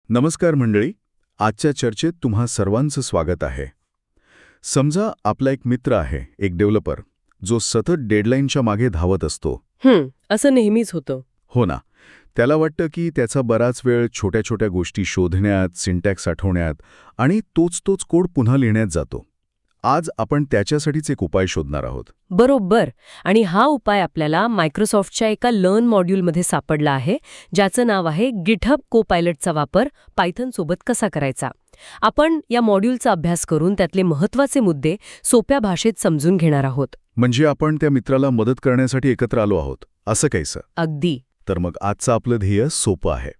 नमस्कार मंडळी. आजच्या चर्चेत तुम्हा सर्वांचं स्वागत आहे. समजा आपला एक मित्र आहे, एक डेव्हलपर, जो सतत डेडलाईनच्या मागे धावत असतो. असं नेहमीच होतं. हो ना. त्याला वाटतं की त्याचा बराच वेळ छोट्या छोट्या गोष्टी शोधण्यात, सिंटॅक्स आठवण्यात आणि तोच कोड पुन्हा लिहिण्यात जातो. आज आपण त्याच्यासाठीच एक उपाय शोधणार आहोत. बरोबर. आणि हा उपाय आपल्याला मायक्रोसॉफ्टच्या एका लर्न मॉड्यूलमध्ये सापडला आहे, ज्याचं नाव आहे गिटहब कोपायलटचा वापर पायथन सोबत कसा करायचा. आपण या मॉड्यूलचा अभ्यास करून त्यातले महत्त्वाचे मुद्दे सोप्या भाषेत समजून घेणार आहोत. म्हणजे आपण त्या मित्राला मदत करण्यासाठी एकत्र आलो आहोत, असं काहीसं. अगदी. तर मग आजचं आपलं ध्येय सोपं आहे.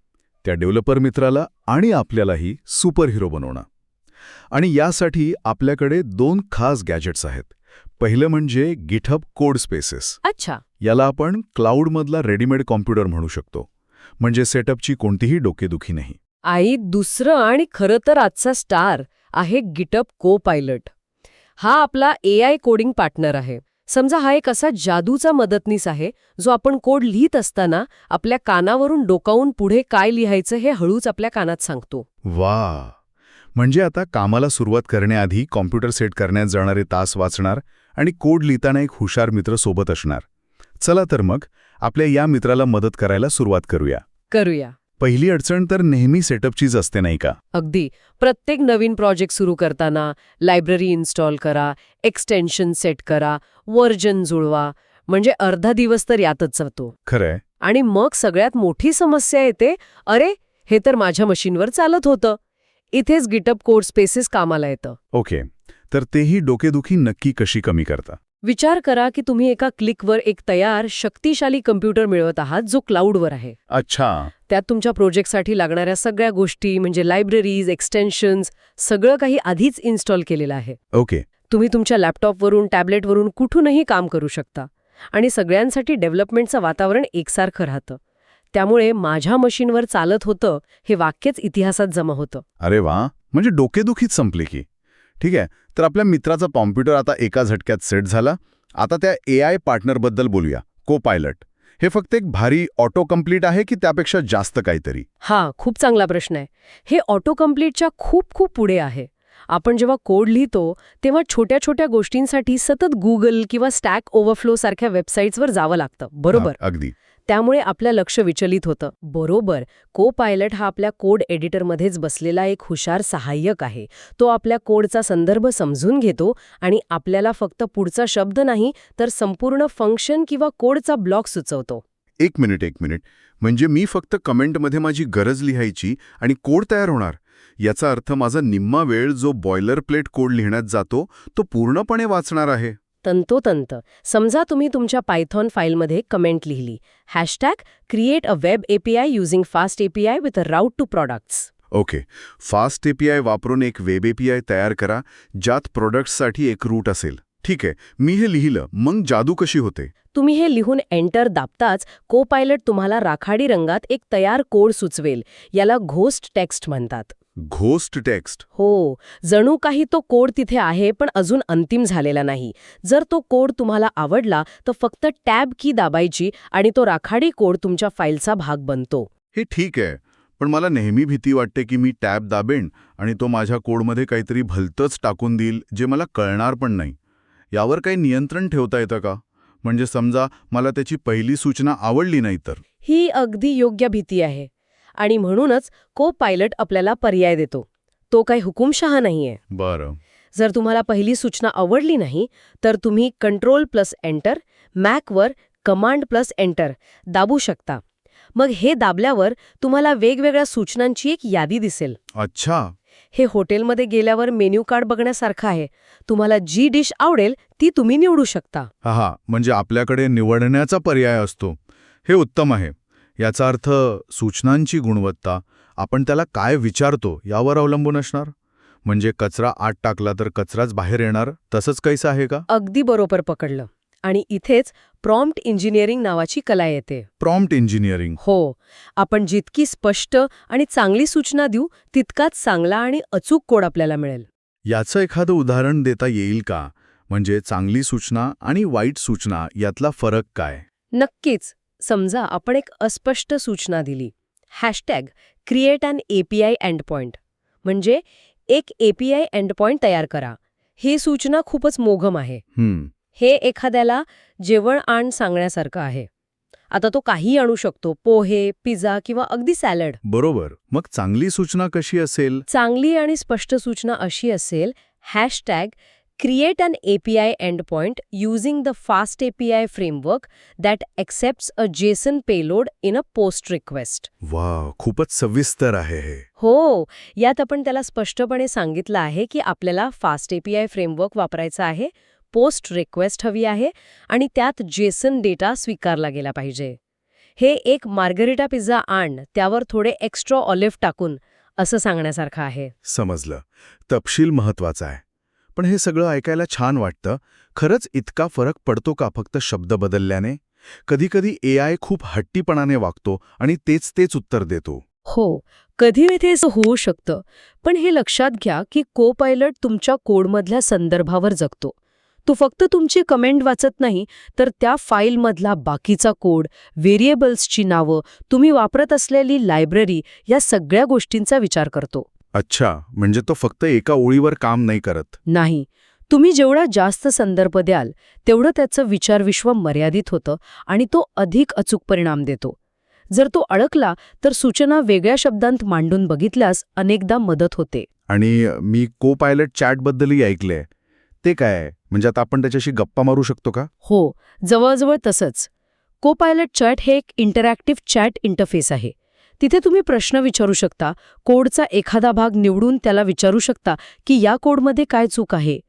त्या डेव्हलपर मित्राला आणि आपल्यालाही सुपर हिरो बनवणं. आणि यासाठी आपल्याकडे 2 खास गॅजेट्स आहेत. पहिलं म्हणजे गिटहब कोड स्पेसेस. अच्छा. याला आपण क्लाउडमधला रेडीमेड कॉम्प्युटर म्हणू शकतो. म्हणजे सेटअपची कोणतीही डोकेदुखी नाही. आई, दुसरं आणि खरं तर आजचा स्टार आहे गिटहब कोपायलट. हा आपला AI कोडिंग पार्टनर आहे. समजा हा एक असा जादूचा मदतनीस आहे, जो आपण कोड लिहित असताना आपल्या कानावरून डोकावून पुढे काय लिहायचं हे हळूच आपल्या कानात सांगतो. वा! म्हणजे आता कामाला सुरुवात करण्याआधी कॉम्प्युटर सेट करण्यात जाणारे तास वाचणार आणि कोड लिहिताना एक हुशार मित्र सोबत असणार. चला तर मग आपल्या या मित्राला मदत करायला सुरुवात करूया. पहिली अडचण तर नेहमी सेटअपचीच असते, नाही का? अगदी. प्रत्येक नवीन प्रोजेक्ट सुरू करताना लायब्ररी इन्स्टॉल करा, एक्सटेन्शन सेट करा, व्हर्जन जुळवा, म्हणजे अर्धा दिवस तर यातच जातो. खरंय. आणि मग सगळ्यात मोठी समस्या येते, अरे, हे तर माझ्या मशीनवर चालत होतं. इथेच गिटहब कोड स्पेसेस कामाला येतं. ओके. तर तेही डोकेदुखी नक्की कशी कमी करता? विचार करा की तुम्ही एका क्लिकवर एक तयार शक्तिशाली कम्प्युटर मिळवत आहात, जो क्लाउडवर आहे. अच्छा. त्यात तुमच्या प्रोजेक्टसाठी लागणाऱ्या सगळ्या गोष्टी म्हणजे लायब्ररीज, एक्सटेन्शन्स, सगळं काही आधीच इन्स्टॉल केलेलं आहे. ओके. तुम्ही तुमच्या लॅपटॉपवरून, टॅब्लेटवरून कुठूनही काम करू शकता. आणि सगळ्यांसाठी डेव्हलपमेंटचं वातावरण एकसारखं राहतं. त्यामुळे माझ्या मशीनवर चालत होतं हे वाक्यच इतिहासात जमा होतं. अरे वा! म्हणजे डोकेदुखीच संपली की. ठीक आहे. तर आपल्या मित्राचा कॉम्प्युटर आता एका झटक्यात सेट झाला. आता त्या AI पार्टनरबद्दल बोलूया, कोपायलट. हे फक्त एक भारी ऑटो कम्प्लीट आहे की त्यापेक्षा जास्त काहीतरी? खूप चांगला प्रश्न आहे. हे ऑटो कम्प्लीटच्या खूप पुढे आहे. आपण जेव्हा कोड लिहितो तेव्हा छोट्या छोट्या गोष्टींसाठी सतत Google किंवा स्टॅक ओव्हरफ्लो सारख्या वेबसाईट्सवर जावं लागतं. बरोबर. अगदी. त्यामुळे आपलं लक्ष विचलित होतं. बरोबर. कोपायलट हा आपल्या कोड एडिटरमध्येच बसलेला एक हुशार सहाय्यक आहे. तो आपल्या कोडचा संदर्भ समजून घेतो आणि आपल्याला फक्त पुढचा शब्द नाही तर संपूर्ण फंक्शन किंवा कोडचा ब्लॉक सुचवतो. एक मिनिट. म्हणजे मी फक्त कमेंटमध्ये माझी गरज लिहायची आणि कोड तयार होणार. याचा अर्थ माझा निम्मा वेळ जो बॉयलर प्लेट कोड लिहिण्यात जातो तो पूर्णपणे वाचणार आहे. तंतोतंत. समजा तुम्ही तुमच्या पायथॉन फाईलमध्ये कमेंट लिहिली, #create a web API using fast API with a route to products. Okay. Fast API वापरून एक वेब API तयार करा, ज्यात प्रोडक्ट्ससाठी एक रूट असेल. ठीक आहे. मी हे लिहिलं, मग जादू कशी होते? तुम्ही हे लिहून एंटर दाबताच कोपायलट तुम्हाला राखाडी रंगात एक तयार कोड सुचवेल. याला घोस्ट टेक्स्ट म्हणतात. Ghost text? हो. जणू काही तो कोड तिथे आहे पण अजून अंतिम झालेला नाही. जर तो कोड तुम्हाला आवडला तर फक्त टॅब की दाबायची आणि तो राखाडी कोड तुमच्या फाईलचा भाग बनतो. हे ठीक आहे, पण मला नेहमी भीती वाटते की मी टॅब दाबेन आणि तो माझ्या कोडमध्ये काहीतरी भलतंच टाकून देईल जे मला कळणार पण नाही. यावर काही नियंत्रण ठेवता येतं का? म्हणजे समजा मला त्याची पहिली सूचना आवडली नाही तर? ही अगदी योग्य भीती आहे. आणि म्हणूनच कोपायलट आपल्याला पर्याय देतो. तो काही हुकुमशहा नाहीये. बरं. जर तुम्हाला पहिली सूचना आवडली नाही तर तुम्ही Ctrl+Enter, मॅकवर Command+Enter दाबू शकता. मग हे दाबल्यावर तुम्हाला वेगवेगळ्या सूचनांची एक यादी दिसेल. अच्छा. हे हॉटेलमध्ये गेल्यावर मेन्यू कार्ड बघण्यासारखं आहे. तुम्हाला जी डिश आवडेल ती तुम्ही निवडू शकता. हा, म्हणजे आपल्याकडे निवडण्याचा पर्याय असतो. हे उत्तम आहे. याचा अर्थ सूचनांची गुणवत्ता, आपण त्याला काय विचारतो यावर अवलंबून असणार. म्हणजे कचरा आत टाकला तर कचराच बाहेर येणार, तसंच काहीसं आहे का? अगदी बरोबर पकडलं. आणि इथेच प्रॉम्प्ट इंजिनिअरिंग नावाची कला येते. Prompt engineering? हो. आपण जितकी स्पष्ट आणि चांगली सूचना देऊ तितकाच चांगला आणि अचूक कोड आपल्याला मिळेल. याचं एखादं उदाहरण देता येईल का? म्हणजे चांगली सूचना आणि वाईट सूचना यातला फरक काय? नक्कीच. समजा आपण एक अस्पष्ट सूचना दिली, क्रिएट ॲन API एंडपॉइंट, म्हणजे एक API एंडपॉइंट तयार करा. ही सूचना खूपच मोघम आहे. हे एखाद्याला जेवण आण सांगण्यासारखं आहे. आता तो काही आणू शकतो, पोहे, पिझ्झा किंवा अगदी सॅलड. बरोबर. मग चांगली सूचना कशी असेल? चांगली आणि स्पष्ट सूचना अशी असेल, #create an API endpoint using the fast API framework that accepts a JSON payload in a post request. वा, खूपच सविस्तर आहे हे. हो, यात आपण त्याला स्पष्टपणे सांगितलं आहे की आपल्याला फास्ट API फ्रेमवर्क वापरायचा आहे, पोस्ट रिक्वेस्ट हवी आहे आणि त्यात जेसन डेटा स्वीकारला गेला पाहिजे. हे एक मार्गरिटा पिझ्झा आण, त्यावर थोडे एक्स्ट्रा ऑलिव्ह टाकून, असं सांगण्यासारखं आहे. समजलं. तपशील महत्वाचा आहे. पण हे सगळं ऐकायला छान वाटतं. खरंच इतका फरक पडतो का फक्त शब्द बदलल्याने? कधीकधी AI खूप हट्टीपणाने वागतो आणि तेच उत्तर देतो. हो, कधी ते असं होऊ शकतं. पण हे लक्षात घ्या की को-पायलट तुमच्या कोडमधल्या संदर्भावर जगतो. तो फक्त तुमची कमेंट वाचत नाही, तर त्या फाईलमधला बाकीचा कोड, व्हेरिएबल्सची नावं, तुम्ही वापरत असलेली लायब्ररी, या सगळ्या गोष्टींचा विचार करतो. अच्छा, म्हणजे तो फक्त एका ओळीवर काम नाही करत. नाही, तुम्ही जेवढा जास्त संदर्भ द्याल, तेवढं त्याचं विचारविश्व मर्यादित होतं आणि तो अधिक अचूक परिणाम देतो. जर तो अडकला, तर सूचना वेगळ्या शब्दांत मांडून बघितल्यास अनेकदा मदत होते. आणि मी को-पायलट चॅटबद्दलही ऐकलंय. ते काय? म्हणजे आता आपण त्याच्याशी गप्पा मारू शकतो का? हो, जवळजवळ तसंच. को-पायलट चॅट हे एक इंटरॅक्टिव्ह चॅट इंटरफेस आहे. तिथे तुम्ही प्रश्न विचारू शकता, कोडचा एखादा भाग निवडून त्याला विचारू शकता की या कोडमध्ये काय चूक आहे,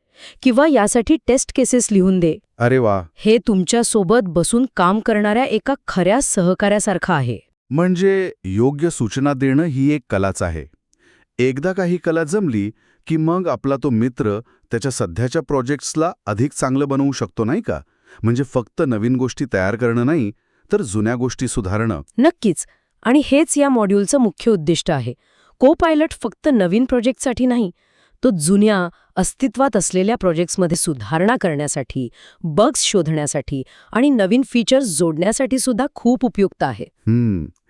किंवा यासाठी टेस्ट केसेस लिहून दे. अरे वा. हे तुमच्यासोबत बसून काम करणाऱ्या एका खऱ्या सहकार्यासारखं आहे. म्हणजे योग्य सूचना देणं ही एक कलाच आहे. एकदा काही कला जमली की मग आपला तो मित्र त्याच्या सध्याच्या प्रोजेक्ट्सला अधिक चांगलं बनवू शकतो, नाही का? म्हणजे फक्त नवीन गोष्टी तयार करणं नाही, तर जुन्या गोष्टी सुधारणं. नक्कीच. आणि हेच या मॉड्यूलचं मुख्य उद्दिष्ट आहे. को-पायलट फक्त नवीन प्रोजेक्टसाठी नाही, तो जुन्या, अस्तित्वात असलेल्या प्रोजेक्ट्समध्ये सुधारणा करण्यासाठी, बग्स शोधण्यासाठी आणि नवीन फीचर्स जोडण्यासाठी सुद्धा खूप उपयुक्त आहे.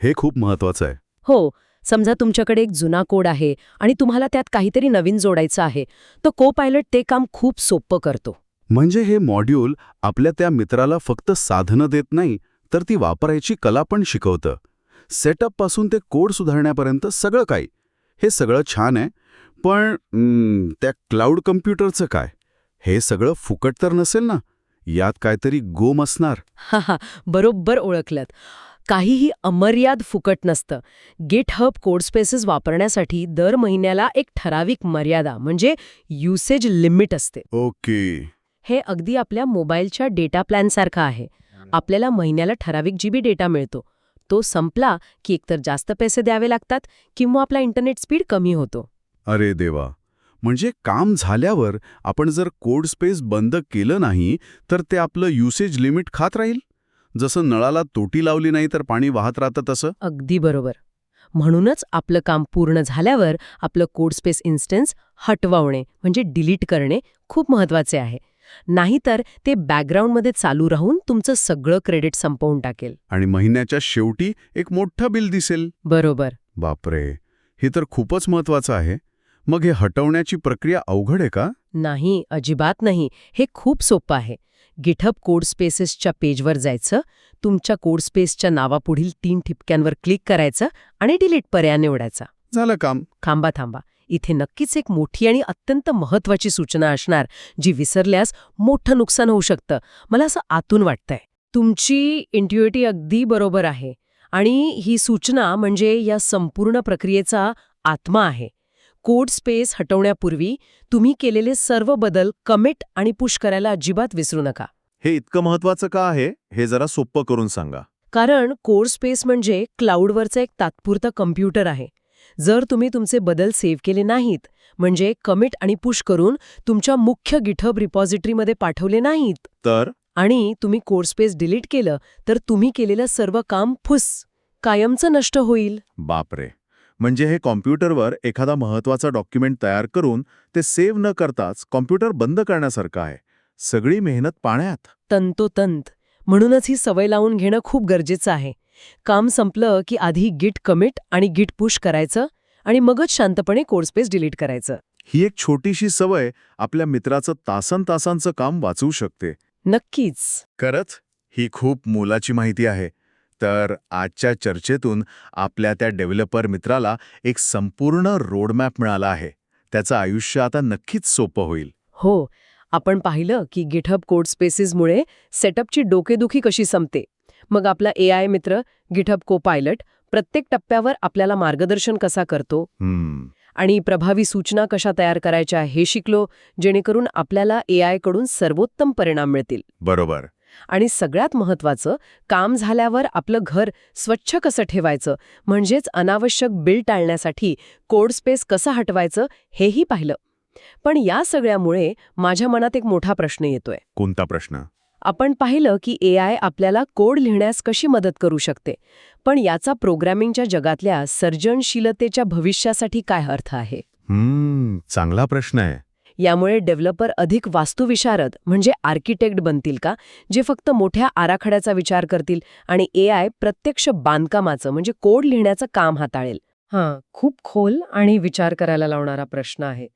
हे खूप महत्वाचं आहे. हो, समजा तुमच्याकडे एक जुना कोड आहे आणि तुम्हाला त्यात काहीतरी नवीन जोडायचं आहे, तर को-पायलट ते काम खूप सोपं करतो. म्हणजे हे मॉड्यूल आपल्या त्या मित्राला फक्त साधनं देत नाही, तर ती वापरायची कला पण शिकवतं. सेटअपपासून ते कोड सुधारण्यापर्यंत सगळं काही. हे सगळं छान आहे, पण त्या क्लाउड कम्प्युटरचं काय? हे सगळं फुकट तर नसेल ना? यात काहीतरी गोम असणार. हा, बरोबर ओळखलत. काहीही अमर्याद फुकट नसतं. GitHub कोडस्पेसेस वापरण्यासाठी दर महिन्याला एक ठराविक मर्यादा, म्हणजे युसेज लिमिट असते. ओके. हे अगदी आपल्या मोबाईलच्या डेटा प्लॅनसारखं आहे. आपल्याला महिन्याला ठराविक GB डेटा मिळतो. तो संपला की एकतर जास्त पैसे द्यावे लागतात किंवा आपला इंटरनेट स्पीड कमी होतो. अरे देवा. म्हणजे काम झाल्यावर आपण जर कोड स्पेस बंद केलं नाही, तर ते आपलं युसेज लिमिट खात राहील? जसं नळाला तोटी लावली नाही तर पाणी वाहत राहतं तसं? अगदी बरोबर. म्हणूनच आपलं काम पूर्ण झाल्यावर आपलं कोड स्पेस इन्स्टन्स हटवणे, म्हणजे डिलीट करणे खूप महत्वाचे आहे. नाहीतर ते बॅकग्राऊंडमध्ये चालू राहून तुमचं सगळं क्रेडिट संपवून टाकेल. आणि महिन्याच्या शेवटी एक मोठं बिल दिसेल. बरोबर. बापरे, हे तर खूपच महत्वाचं आहे. मग हे हटवण्याची प्रक्रिया अवघड आहे का? नाही, अजिबात नाही. हे खूप सोपं आहे. GitHub कोड स्पेसेसच्या पेजवर जायचं, तुमच्या कोड स्पेसच्या नावापुढील 3 ठिपक्यांवर क्लिक करायचं आणि डिलीट पर्याय निवडायचा. झालं काम. थांबा. इथे नक्कीच एक मोठी आणि अत्यंत महत्वाची सूचना असणार, जी विसरल्यास मोठं नुकसान होऊ शकतं. मला असं आतून वाटतंय. तुमची इंट्युइटी अगदी बरोबर आहे. आणि ही सूचना म्हणजे या संपूर्ण प्रक्रियेचा आत्मा आहे. कोड स्पेस हटवण्यापूर्वी तुम्ही केलेले सर्व बदल कमिट आणि पुश करायला अजिबात विसरू नका. हे इतकं महत्वाचं का आहे, हे जरा सोपं करून सांगा. कारण कोड स्पेस म्हणजे क्लाउडवरचा एक तात्पुरता कम्प्युटर आहे. जर तुम्ही तुमचे बदल सेव्ह केले नाहीत, म्हणजे कमिट आणि पुश करून तुमच्या मुख्य GitHub रिपॉझिटरीमध्ये पाठवले नाहीत, तर आणि तुम्ही कोड स्पेस डिलीट केलं, तर तुम्ही केलेलं सर्व काम कायमचं नष्ट होईल. बापरे. म्हणजे हे कॉम्प्युटरवर एखादा महत्वाचा डॉक्युमेंट तयार करून ते सेव्ह न करताच कॉम्प्युटर बंद करण्यासारखं आहे. सगळी मेहनत पाण्यात. तंतोतंत. म्हणूनच ही सवय लावून घेणं खूप गरजेचं आहे. काम संपलं की आधी गिट कमिट आणि गिट पुश करायचं आणि मगच शांतपणे कोड स्पेस डिलीट करायचं. ही एक छोटीशी सवय आपल्या मित्राचं तासंतासांचं काम वाचवू शकते. नक्कीच. खरंच ही खूप मोलाची माहिती आहे. तर आजच्या चर्चेतून आपल्या त्या डेव्हलपर मित्राला एक संपूर्ण रोडमॅप मिळाला आहे. त्याचं आयुष्य आता नक्कीच सोपं होईल. हो, आपण पाहिलं की गिटहब कोड स्पेसेसमुळे सेटअपची डोकेदुखी कशी संपते. मग आपला AI मित्र गिटहब कोपायलट प्रत्येक टप्प्यावर आपल्याला मार्गदर्शन कसा करतो आणि प्रभावी सूचना कशा तयार करायच्या हे शिकलो, जेणेकरून आपल्याला AI कडून सर्वोत्तम परिणाम मिळतील. बरोबर. आणि सगळ्यात महत्त्वाचं, काम झाल्यावर आपलं घर स्वच्छ कसं ठेवायचं, म्हणजेच अनावश्यक बिल टाळण्यासाठी कोड स्पेस कसं हटवायचं हेही पाहिलं. पण या सगळ्यामुळे माझ्या मनात एक मोठा प्रश्न येतोय. कोणता प्रश्न? आपण पाहिलं की AI आपल्याला कोड लिहिण्यास कशी मदत करू शकते, पण याचा प्रोग्रॅमिंगच्या जगातल्या सर्जनशीलतेच्या भविष्यासाठी काय अर्थ आहे? चांगला प्रश्न आहे. यामुळे डेव्हलपर अधिक वास्तुविशारद म्हणजे आर्किटेक्ट बनतील का, जे फक्त मोठ्या आराखड्याचा विचार करतील आणि AI प्रत्यक्ष बांधकामाचं म्हणजे कोड लिहिण्याचं काम हाताळेल? खूप खोल आणि विचार करायला लावणारा प्रश्न आहे.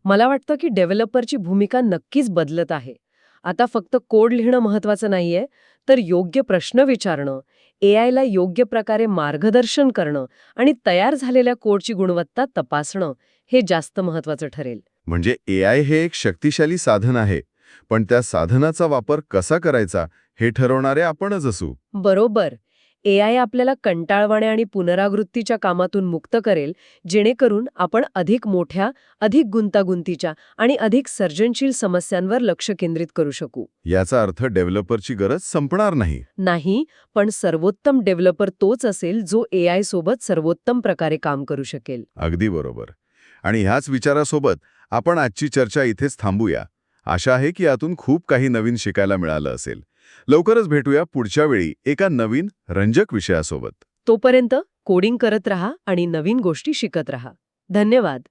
मला वाटतं की डेव्हलपरची भूमिका नक्कीच बदलत आहे. आता फक्त कोड लिहिणं महत्त्वाचं नाहीये, तर योग्य प्रश्न विचारणं, AIला योग्य प्रकारे मार्गदर्शन करणं आणि तयार झालेल्या कोडची गुणवत्ता तपासणं हे जास्त महत्त्वाचं ठरेल. म्हणजे AI हे एक शक्तिशाली साधन आहे, पण त्या साधनाचा वापर कसा करायचा हे ठरवणारे आपणच असू. बरोबर. AI आपल्याला कंटाळवाण्या आणि पुनरावृत्तीच्या कामातून मुक्त करेल, जेणेकरून आपण अधिक मोठ्या, अधिक गुंतागुंतीच्या आणि अधिक सर्जनशील समस्यांवर लक्ष केंद्रित करू शकू. याचा अर्थ डेव्हलपरची गरज संपणार नाही. नाही, पण सर्वोत्तम डेव्हलपर तोच असेल जो AI सोबत सर्वोत्तम प्रकारे काम करू शकेल. अगदी बरोबर. आणि ह्याच विचारासोबत आपण आजची चर्चा इथेच थांबूया. आशा आहे की यातून खूप काही नवीन शिकायला मिळालं असेल. लवकरच भेटूया पुढच्या वेळी एका नवीन रंजक विषयासोबत. तोपर्यंत कोडिंग करत रहा आणि नवीन गोष्टी शिकत रहा. धन्यवाद.